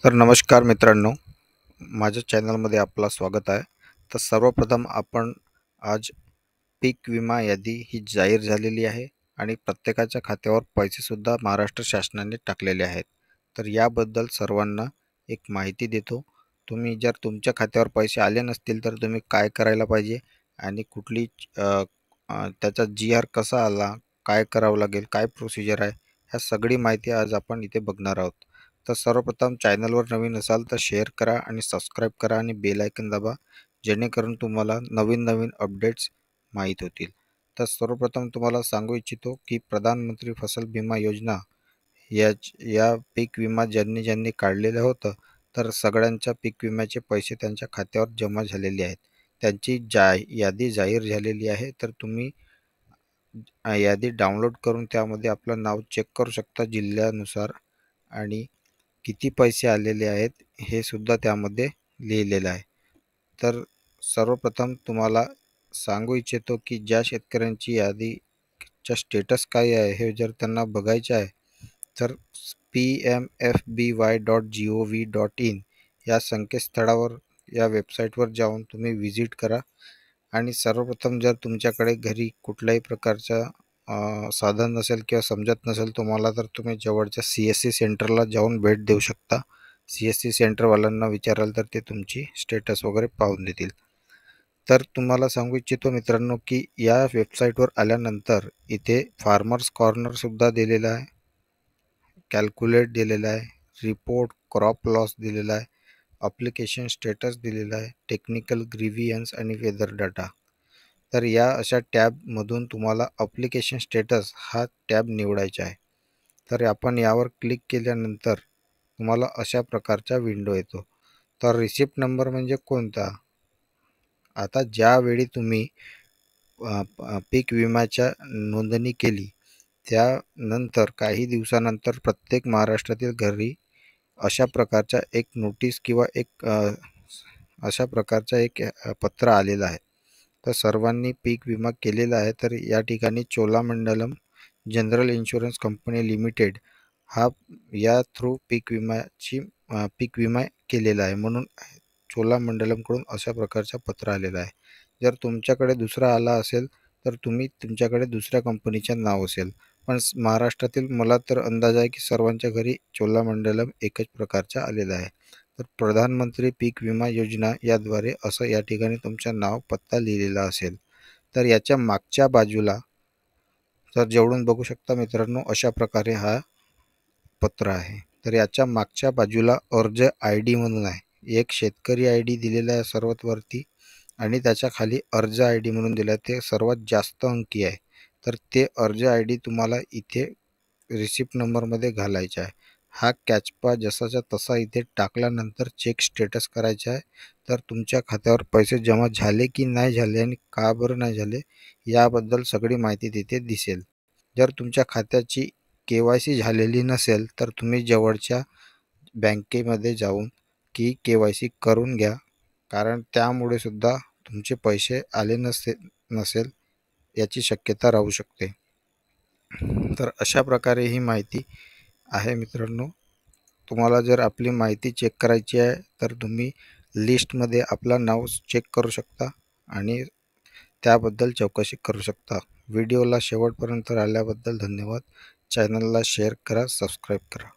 तर नमस्कार मित्रांनो, माझ्या चॅनलमध्ये आपलं स्वागत आहे. तर सर्वप्रथम आपण आज पीक विमा यादी ही जाहीर झालेली आहे आणि प्रत्येकाच्या खात्यावर पैसेसुद्धा महाराष्ट्र शासनाने टाकलेले आहेत. तर याबद्दल सर्वांना एक माहिती देतो. तुम्ही जर तुमच्या खात्यावर पैसे आले नसतील तर तुम्ही काय करायला पाहिजे आणि कुठली अ, अ, त्याचा जी-आर कसा आला, काय करावं लागेल, काय प्रोसिजर आहे, ह्या सगळी माहिती आज आपण इथे बघणार आहोत. तर सर्वप्रथम चॅनलवर नवीन असाल तर शेअर करा आणि सबस्क्राईब करा आणि बेल आयकन दाबा, जेणेकरून तुम्हाला नवीन नवीन अपडेट्स माहीत होतील. तर सर्वप्रथम तुम्हाला सांगू इच्छितो की प्रधानमंत्री फसल विमा योजना या पीक विमा ज्यांनी ज्यांनी काढलेलं होतं, तर सगळ्यांच्या पीक विम्याचे पैसे त्यांच्या खात्यावर जमा झालेले आहेत. त्यांची यादी जाहीर झालेली आहे. तर तुम्ही यादी डाउनलोड करून त्यामध्ये आपलं नाव चेक करू शकता जिल्ह्यानुसार आणि किती पैसे आलेले आहेत हे सुद्धा त्यामध्ये लिहिलेलं आहे. तर सर्वप्रथम तुम्हाला सांगू इच्छितो की ज्या शेतकऱ्यांची यादीचा स्टेटस काय आहे हे जर त्यांना बघायचे आहे तर pmfby.gov.in या संकेतस्थळावर या वेबसाईटवर जाऊन तुम्ही व्हिजिट करा आणि सर्वप्रथम जर तुमच्याकडे घरी कुठल्याही प्रकारचा साधन नसेल किंवा समजत नसेल तुम्हाला तर तुम्ही जवळच्या CSC सेंटरला जाऊन भेट देऊ शकता. CSC सेंटरवाल्यांना विचाराल तर ते तुमची स्टेटस वगैरे पाहून देतील. तर तुम्हाला सांगू इच्छितो मित्रांनो की या वेबसाईटवर आल्यानंतर इथे फार्मर्स कॉर्नरसुद्धा दिलेला आहे, कॅल्क्युलेट दिलेला आहे, रिपोर्ट क्रॉप लॉस दिलेला आहे, ॲप्लिकेशन स्टेटस दिलेला आहे, टेक्निकल ग्रीव्हियन्स आणि वेदर डाटा. तर या अशा टॅबमधून तुम्हाला ॲप्लिकेशन स्टेटस हा टॅब निवडायचा आहे. तर आपण यावर क्लिक केल्यानंतर तुम्हाला अशा प्रकारचा विंडो येतो. तर रिसिप्ट नंबर म्हणजे कोणता? आता ज्यावेळी तुम्ही पीक विम्याच्या नोंदणी केली त्यानंतर काही दिवसानंतर प्रत्येक महाराष्ट्रातील घरी अशा प्रकारचा एक नोटीस किंवा अशा प्रकारचा एक पत्र आलेलं आहे. तर सर्वांनी पीक विमा केलेला आहे. तर या ठिकाणी Cholamandalam general insurance company limited हा या थ्रू पीक विमा केलेला आहे, म्हणून चोलामंडलमकडून अशा प्रकारचं पत्र आलेलं आहे. जर तुमच्याकडे दुसरा आला असेल तर तुमच्याकडे दुसऱ्या कंपनीचं नाव असेल, पण महाराष्ट्रातील मला तर अंदाज आहे की सर्वांच्या घरी चोलामंडलम एकच प्रकारचा आलेला आहे. तर प्रधानमंत्री पीक विमा योजना याद्वारे असं या ठिकाणी तुमचं नाव पत्ता लिहिलेला असेल. तर याच्या मागच्या बाजूला तर जवळून बघू शकता मित्रांनो अशा प्रकारे हा पत्र आहे. तर याच्या मागच्या बाजूला अर्ज ID म्हणून आहे. एक शेतकरी ID दिलेला आहे सर्वात वरती आणि त्याच्या खाली अर्ज ID म्हणून दिला आहे, ते सर्वात जास्त अंकी आहे. तर ते अर्ज ID तुम्हाला इथे रिसिप्ट नंबरमध्ये घालायचा आहे. हा कॅचपा जसाचा तसा इथे टाकल्यानंतर चेक स्टेटस करायचा आहे. तर तुमच्या खात्यावर पैसे जमा झाले की नाही झाले आणि का बरं नाही झाले याबद्दल सगळी माहिती तिथे दिसेल. जर तुमच्या खात्याची KYC झालेली नसेल तर तुम्ही जवळच्या बँकेमध्ये जाऊन KYC करून घ्या, कारण त्यामुळे सुद्धा तुमचे पैसे आले नसेल याची शक्यता राहू शकते. तर अशा प्रकारे ही माहिती आहे मित्रांनो. तुम्हाला जर आपली माहिती चेक करायची आहे तर तुम्ही लिस्टमध्ये आपलं नाव चेक करू शकता आणि त्याबद्दल चौकशी करू शकता. व्हिडिओला शेवटपर्यंत राहिल्याबद्दल धन्यवाद. चॅनलला शेअर करा, सबस्क्राईब करा.